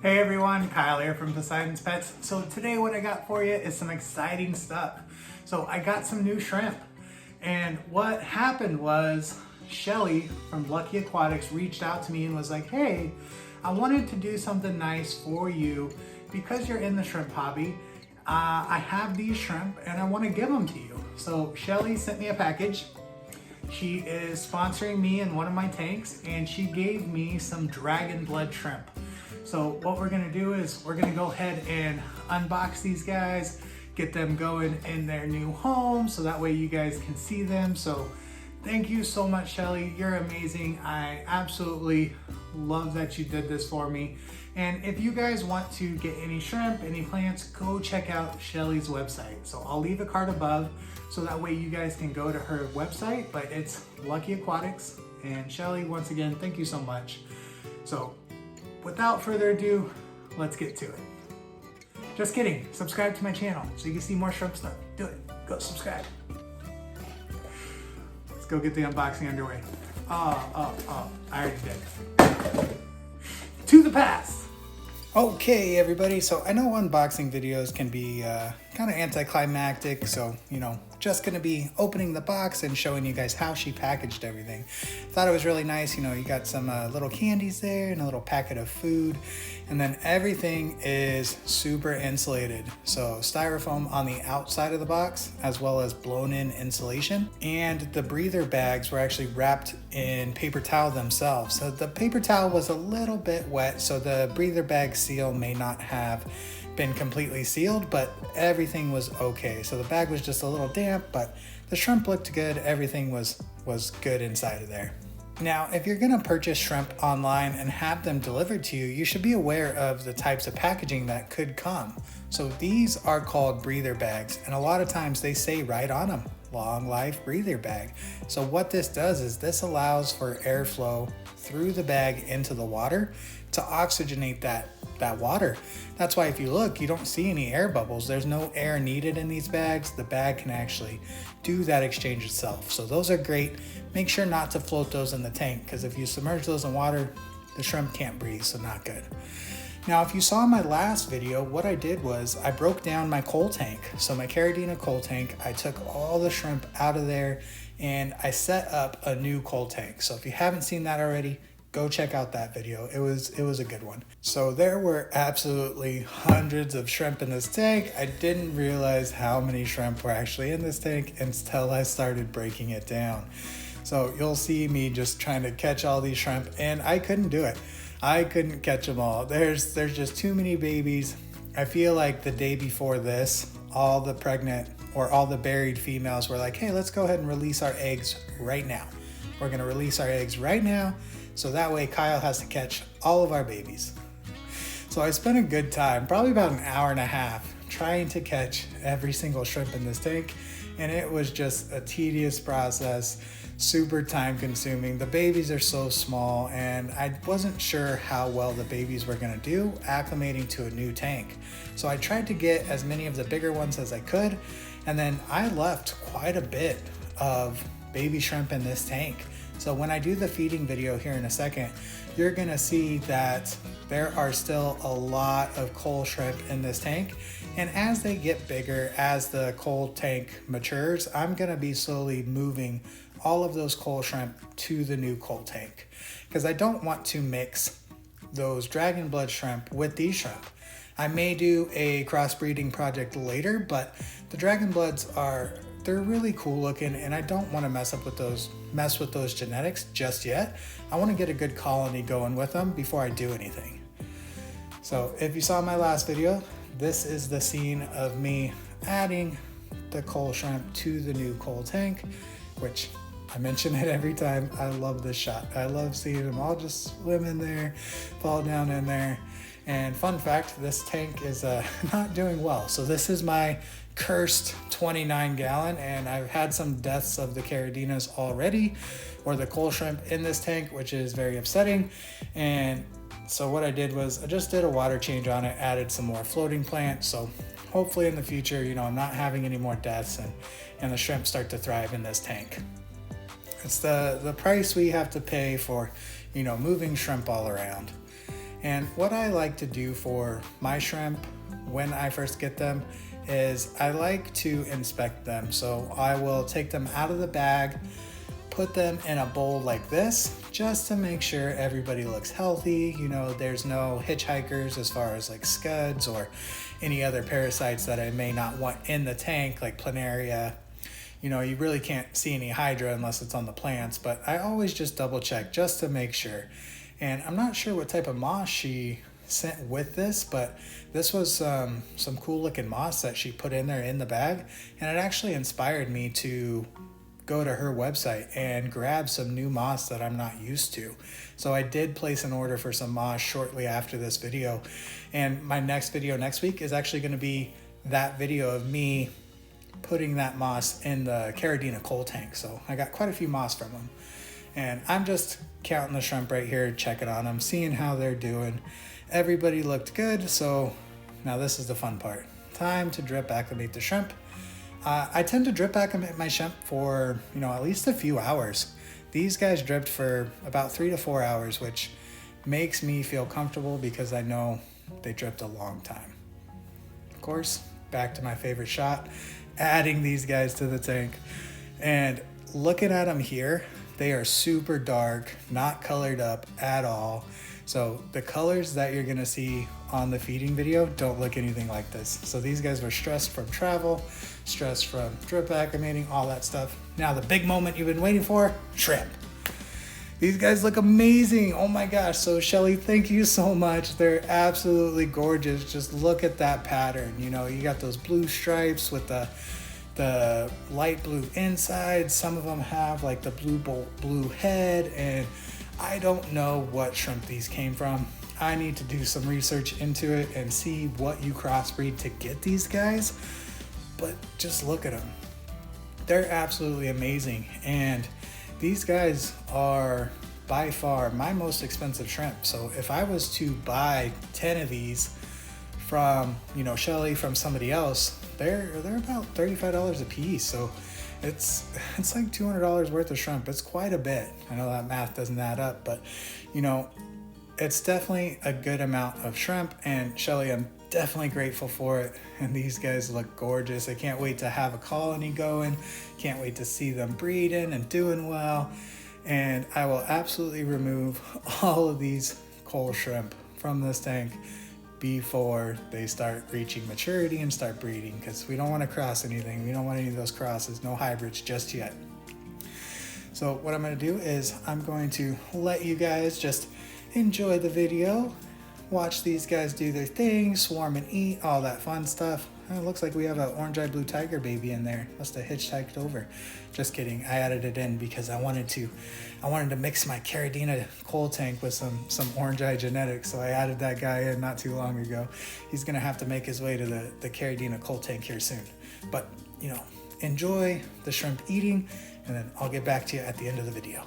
Hey everyone, Kyle here from Poseidon's Pets. So today what I got for you is some exciting stuff. So I got some new shrimp, and what happened was Shelly from Lucky Aquatics reached out to me and was like, hey, I wanted to do something nice for you because you're in the shrimp hobby. I have these shrimp and I want to give them to you. So Shelly sent me a package. She is sponsoring me in one of my tanks, and she gave me some dragon blood shrimp. So what we're gonna do is we're gonna go ahead and unbox these guys, get them going in their new home, so that way you guys can see them. So thank you so much, Shelly. You're amazing. I absolutely love that you did this for me. And if you guys want to get any shrimp, any plants, go check out Shelly's website. So I'll leave a card above, so that way you guys can go to her website, but it's Lucky Aquatics. And Shelly, once again, thank you so much. So without further ado, let's get to it. Just kidding, subscribe to my channel so you can see more shrimp stuff. Do it, go subscribe. Let's go get the unboxing underway. I already did. To the past. Okay, everybody, so I know unboxing videos can be kind of anticlimactic, so, just gonna be opening the box and showing you guys how she packaged everything. Thought it was really nice, you got some little candies there and a little packet of food, and then everything is super insulated. So styrofoam on the outside of the box, as well as blown in insulation, and the breather bags were actually wrapped in paper towel themselves. So the paper towel was a little bit wet, so the breather bag seal may not have been completely sealed, but everything was okay. So the bag was just a little damp, but the shrimp looked good. Everything was good inside of there. Now, if you're gonna purchase shrimp online and have them delivered to you, you should be aware of the types of packaging that could come. So these are called breather bags, and a lot of times they say right on them, long life breather bag. So what this does is this allows for airflow through the bag into the water to oxygenate that water. That's why if you look, you don't see any air bubbles. There's no air needed in these bags. The bag can actually do that exchange itself. So those are great. Make sure not to float those in the tank, because if you submerge those in water, the shrimp can't breathe, so not good. Now, if you saw my last video, what I did was I broke down my coal tank. So my Caridina coal tank, I took all the shrimp out of there and I set up a new coal tank. So if you haven't seen that already, go check out that video. It was a good one. So there were absolutely hundreds of shrimp in this tank. I didn't realize how many shrimp were actually in this tank until I started breaking it down. So you'll see me just trying to catch all these shrimp, and I couldn't do it. I couldn't catch them all. There's just too many babies. I feel like the day before this, all the pregnant or all the buried females were like, hey, let's go ahead and release our eggs right now. We're gonna release our eggs right now, so that way Kyle has to catch all of our babies. So I spent a good time, probably about an hour and a half, trying to catch every single shrimp in this tank, and it was just a tedious process, super time consuming. The babies are so small, and I wasn't sure how well the babies were gonna do acclimating to a new tank. So I tried to get as many of the bigger ones as I could, and then I left quite a bit of baby shrimp in this tank. So when I do the feeding video here in a second, you're gonna see that there are still a lot of coal shrimp in this tank. And as they get bigger, as the coal tank matures, I'm gonna be slowly moving all of those coal shrimp to the new coal tank, because I don't want to mix those dragon blood shrimp with these shrimp. I may do a crossbreeding project later, but the dragon bloods they're really cool looking, and I don't want to mess with those genetics just yet. I want to get a good colony going with them before I do anything. So if you saw my last video, this is the scene of me adding the coal shrimp to the new coal tank, which I mention it every time. I love this shot. I love seeing them all just swim in there, fall down in there. And fun fact, this tank is not doing well. So this is my cursed 29 gallon, and I've had some deaths of the Caridinas already, or the coal shrimp in this tank, which is very upsetting. And so what I did was I just did a water change on it, added some more floating plants. So hopefully in the future, I'm not having any more deaths, and the shrimp start to thrive in this tank. It's the price we have to pay for, moving shrimp all around. And what I like to do for my shrimp when I first get them is I like to inspect them. So I will take them out of the bag, put them in a bowl like this, just to make sure everybody looks healthy. You know, there's no hitchhikers as far as like scuds or any other parasites that I may not want in the tank, like planaria. You know, you really can't see any hydra unless it's on the plants, but I always just double check just to make sure. And I'm not sure what type of moss she sent with this, but this was some cool looking moss that she put in there in the bag, and it actually inspired me to go to her website and grab some new moss that I'm not used to. So I did place an order for some moss shortly after this video, and my next video next week is actually going to be that video of me putting that moss in the Caridina coal tank. So I got quite a few moss from them, and I'm just counting the shrimp right here, checking on them, seeing how they're doing. Everybody looked good, so now this is the fun part. Time to drip acclimate the shrimp. I tend to drip acclimate my shrimp for, you know, at least a few hours. These guys dripped for about 3 to 4 hours, which makes me feel comfortable because I know they dripped a long time. Of course, back to my favorite shot, adding these guys to the tank. And looking at them here, they are super dark, not colored up at all. So the colors that you're gonna see on the feeding video don't look anything like this. So these guys were stressed from travel, stressed from drip acclimating, all that stuff. Now the big moment you've been waiting for, shrimp. These guys look amazing. Oh my gosh. So Shelly, thank you so much. They're absolutely gorgeous. Just look at that pattern. You know, you got those blue stripes with the light blue inside. Some of them have like the blue head, and I don't know what shrimp these came from. I need to do some research into it and see what you crossbreed to get these guys. But just look at them. They're absolutely amazing. And these guys are by far my most expensive shrimp. So if I was to buy 10 of these from, you know, Shelly, from somebody else, they're about $35 a piece. So it's like $200 worth of shrimp. It's quite a bit. I know that math doesn't add up, but you know, it's definitely a good amount of shrimp. And Shelly, I'm definitely grateful for it. And these guys look gorgeous. I can't wait to have a colony going. Can't wait to see them breeding and doing well. And I will absolutely remove all of these coal shrimp from this tank before they start reaching maturity and start breeding, because we don't want to cross anything. We don't want any of those crosses, no hybrids just yet. So what I'm going to do is I'm going to let you guys just enjoy the video, watch these guys do their thing, swarm and eat, all that fun stuff. It looks like we have an orange-eyed blue tiger baby in there. Must have hitchhiked over. Just kidding. I added it in because I wanted to mix my Caridina coal tank with some orange-eye genetics. So I added that guy in not too long ago. He's gonna have to make his way to the Caridina coal tank here soon. But you know, enjoy the shrimp eating, and then I'll get back to you at the end of the video.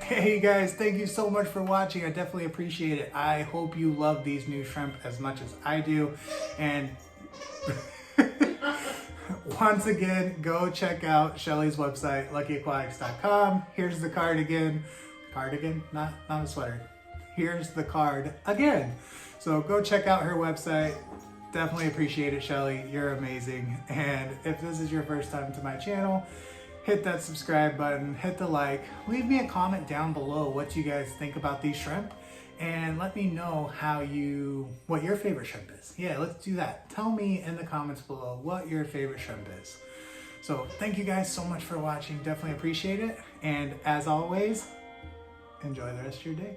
Hey you guys, thank you so much for watching. I definitely appreciate it. I hope you love these new shrimp as much as I do. And once again, go check out Shelly's website, luckyaquatics.com. Here's the card again. Cardigan? Not a sweater. Here's the card again. So go check out her website. Definitely appreciate it, Shelly. You're amazing. And if this is your first time to my channel, hit that subscribe button, hit the like, leave me a comment down below what you guys think about these shrimp, and let me know what your favorite shrimp is. Yeah, let's do that. Tell me in the comments below what your favorite shrimp is. So thank you guys so much for watching. Definitely appreciate it. And as always, enjoy the rest of your day.